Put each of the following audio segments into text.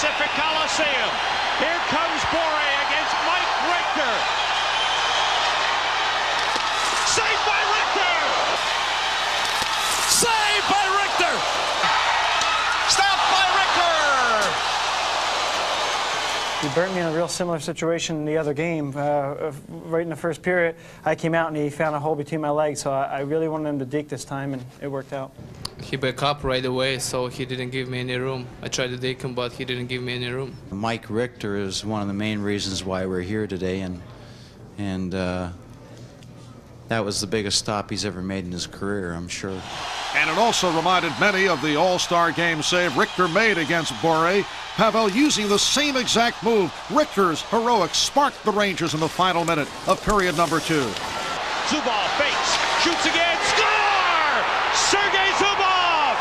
Pacific Coliseum. Here comes Bore against Mike Richter. Saved by Richter! Saved by Richter! Stopped by Richter! He burnt me in a real similar situation in the other game. Right in the first period, I came out and he found a hole between my legs, so I really wanted him to deke this time, and it worked out. He backed up right away, so he didn't give me any room. I tried to deke him, but he didn't give me any room. Mike Richter is one of the main reasons why we're here today, and that was the biggest stop he's ever made in his career, I'm sure. And it also reminded many of the All-Star game save Richter made against Bore. Pavel using the same exact move. Richter's heroics sparked the Rangers in the final minute of period number 2. Zubov fakes, shoots again, score! Sergei Zubov!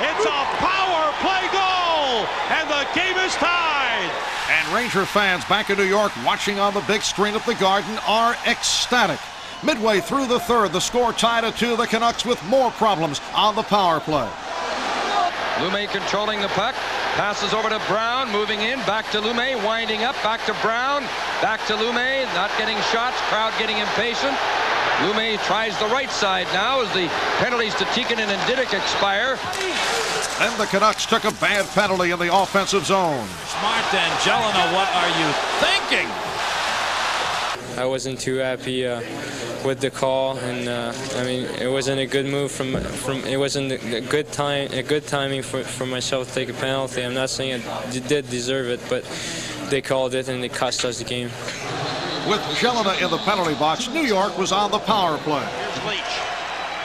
It's a power play goal, and the game is tied. And Ranger fans back in New York watching on the big screen at the Garden are ecstatic. Midway through the third, the score tied at 2. The Canucks with more problems on the power play. Lume controlling the puck, passes over to Brown, moving in, back to Lume, winding up, back to Brown, back to Lume, not getting shots, crowd getting impatient. Lume tries the right side now as the penalties to Tikkanen and Didick expire. Then the Canucks took a bad penalty in the offensive zone. Smart and Jelena, what are you thinking? I wasn't too happy with the call, and I mean, it wasn't a good move from it wasn't a good timing for myself to take a penalty. I'm not saying I did deserve it, but they called it and they cost us the game. With Jelena in the penalty box, New York was on the power play. Here's Leach.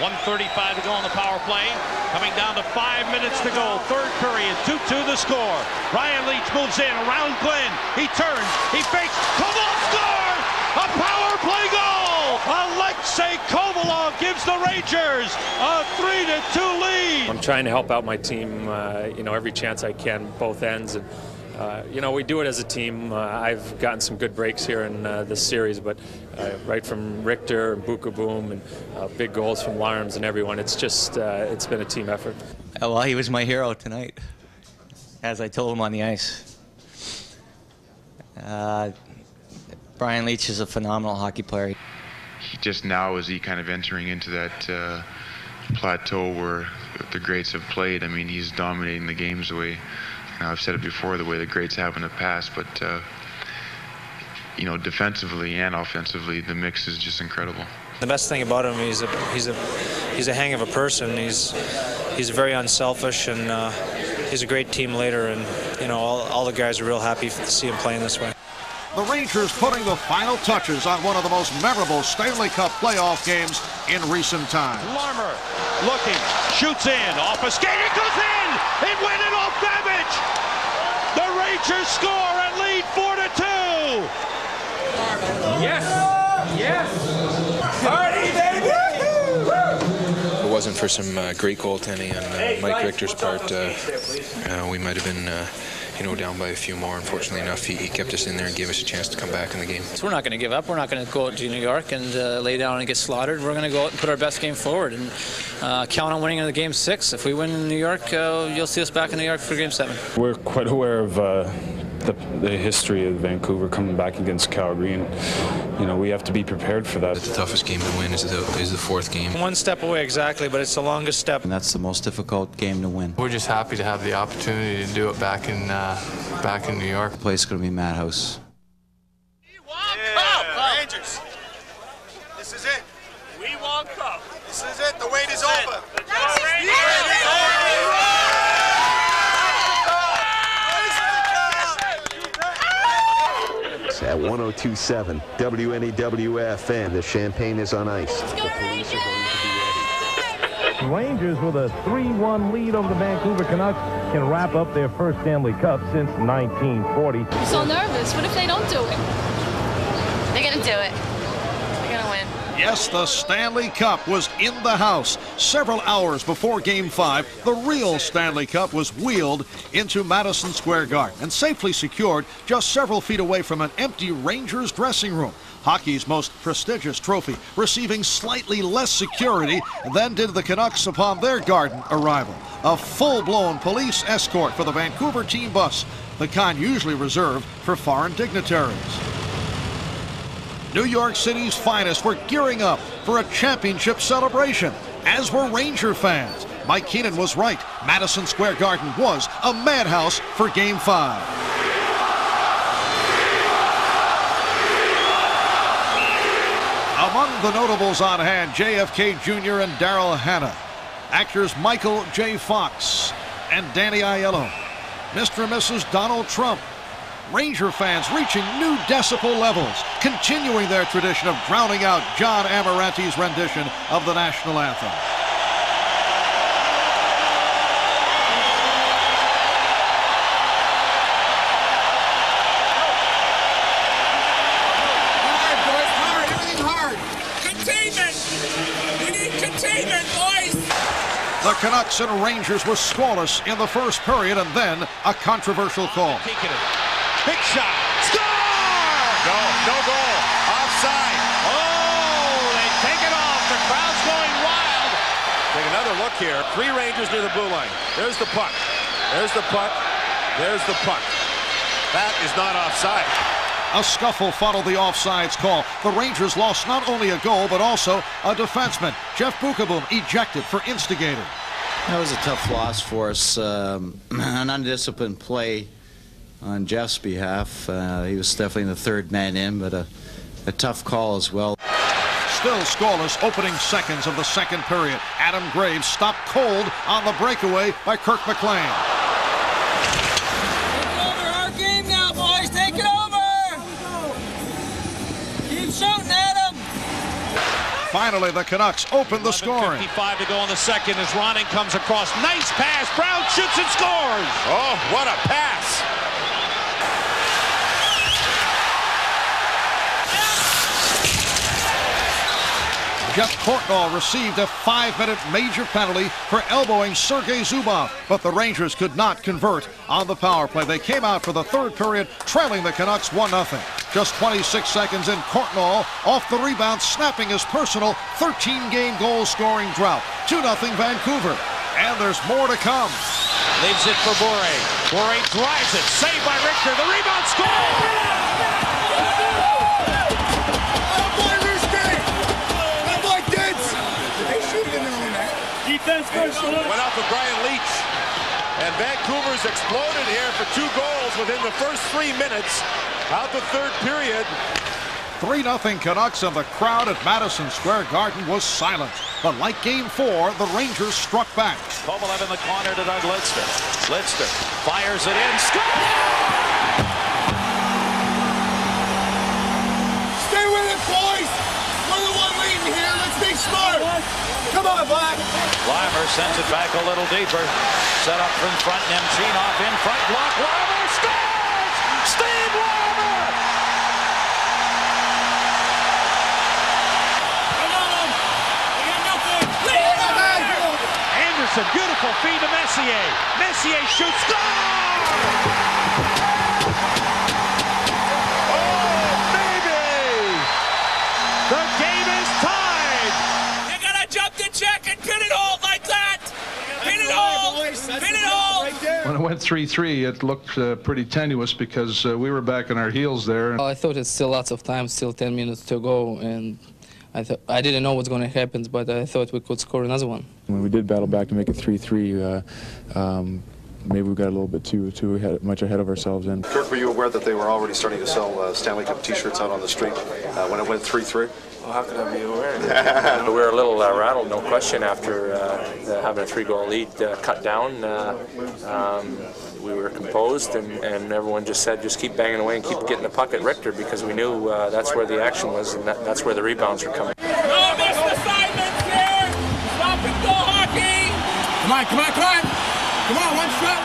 1:35 to go on the power play. Coming down to 5 minutes to go. Third period, 2-2 the score. Ryan Leach moves in around Glenn. He turns, he fakes. Kovalov scores! A power play goal! Alexei Kovalov gives the Rangers a 3-2 lead. I'm trying to help out my team, you know, every chance I can, both ends. And, you know, we do it as a team. I've gotten some good breaks here in this series, but right from Richter and Buka Boom and big goals from Larms and everyone, it's just, it's been a team effort. Well, he was my hero tonight, as I told him on the ice. Brian Leach is a phenomenal hockey player. He just now is he kind of entering into that plateau where the greats have played. I mean, he's dominating the games the way, I've said it before, the way the greats have in the past, but you know, defensively and offensively, the mix is just incredible. The best thing about him, he's a hang of a person. He's very unselfish, and he's a great team leader, and you know, all the guys are real happy to see him playing this way. The Rangers putting the final touches on one of the most memorable Stanley Cup playoff games in recent times. Larmer looking, shoots in, off a skate, it goes in! It went in off Babbage! The Rangers score and lead 4-2! Yes! Yes! Party, baby! If it wasn't for some great goaltending on Mike Richter's part, we might have been you know, down by a few more. Unfortunately enough, he kept us in there and gave us a chance to come back in the game. So we're not going to give up. We're not going to go out to New York and lay down and get slaughtered. We're going to go out and put our best game forward and count on winning in the Game 6. If we win in New York, you'll see us back in New York for Game 7. We're quite aware of the history of Vancouver coming back against Calgary, and you know, we have to be prepared for that. The toughest game to win is the fourth game. One step away exactly, but it's the longest step. And that's the most difficult game to win. We're just happy to have the opportunity to do it back in New York. The place is going to be madhouse. Rangers. This is it. We want cup. This is it. The wait is over. At 102.7 WNEW-FM, the champagne is on ice. Rangers with a 3-1 lead over the Vancouver Canucks can wrap up their first Stanley Cup since 1940. I'm so nervous. What if they don't do it? They're going to do it. They're going to win. Yes, the Stanley Cup was in the house. Several hours before Game 5, the real Stanley Cup was wheeled into Madison Square Garden and safely secured just several feet away from an empty Rangers dressing room. Hockey's most prestigious trophy, receiving slightly less security than did the Canucks upon their Garden arrival. A full-blown police escort for the Vancouver team bus the kind usually reserved for foreign dignitaries. New York City's finest were gearing up for a championship celebration, as were Ranger fans. Mike Keenan was right. Madison Square Garden was a madhouse for Game 5. Among the notables on hand, JFK Jr. and Daryl Hannah, actors Michael J. Fox and Danny Aiello, Mr. and Mrs. Donald Trump. Ranger fans reaching new decibel levels, continuing their tradition of drowning out John Amarante's rendition of the national anthem. The Canucks and Rangers were scoreless in the first period, and then a controversial call. Big shot. Score! No goal. Offside. Oh, they take it off. The crowd's going wild. Take another look here. 3 Rangers near the blue line. There's the puck. There's the puck. There's the puck. That is not offside. A scuffle followed the offsides call. The Rangers lost not only a goal, but also a defenseman. Jeff Bukaboom ejected for instigator. That was a tough loss for us. An undisciplined play on Jeff's behalf. He was definitely the third man in, but a tough call as well. Still scoreless opening seconds of the second period. Adam Graves stopped cold on the breakaway by Kirk McLean. Take over our game now, boys. Take it over. Keep shooting at him. Finally, the Canucks opened the scoring. 11:55 to go in the second as Ronning comes across. Nice pass. Brown shoots and scores. Oh, what a pass. Jeff Courtnall received a 5-minute major penalty for elbowing Sergei Zubov, but the Rangers could not convert on the power play. They came out for the third period, trailing the Canucks 1-0. Just 26 seconds in, Courtnall off the rebound, snapping his personal 13-game goal-scoring drought. 2-0 Vancouver. And there's more to come. Leaves it for Bure. Bure drives it. Saved by Richter. The rebound score! Went out for Brian Leach, and Vancouver's exploded here for 2 goals within the first 3 minutes out the third period. 3-0 Canucks, and the crowd at Madison Square Garden was silent. But like Game 4, the Rangers struck back. Kovalev in the corner to Doug Lidster. Lidster fires it in. Score! Stay with it, boys. We're the one leading here. Let's be smart. Come on, Black. Weimer sends it back a little deeper. Set up in front. Nemchinov in front. Block. Weimer scores! Steve Weimer! Anderson, beautiful feed to Messier. Messier shoots. Score! Oh, baby! The game is tied. You gotta jump the check and pin it home like that. Pin it home. Pin it home. When it went 3-3, it looked pretty tenuous because we were back on our heels there. I thought it's still lots of time, still 10 minutes to go, and I didn't know what's going to happen, but I thought we could score another one. When we did battle back to make it 3-3, maybe we got a little bit too much ahead of ourselves. And Kirk, were you aware that they were already starting to sell Stanley Cup T-shirts out on the street when it went 3-3? Well, how could I be aware? We were a little rattled, no question, after having a 3-goal lead cut down. We were composed, and everyone just said, just keep banging away and keep getting the puck at Richter, because we knew that's where the action was, and that's where the rebounds were coming. No missed assignments here. Stop and go hockey. Come on, come on, come on. Come on, one shot.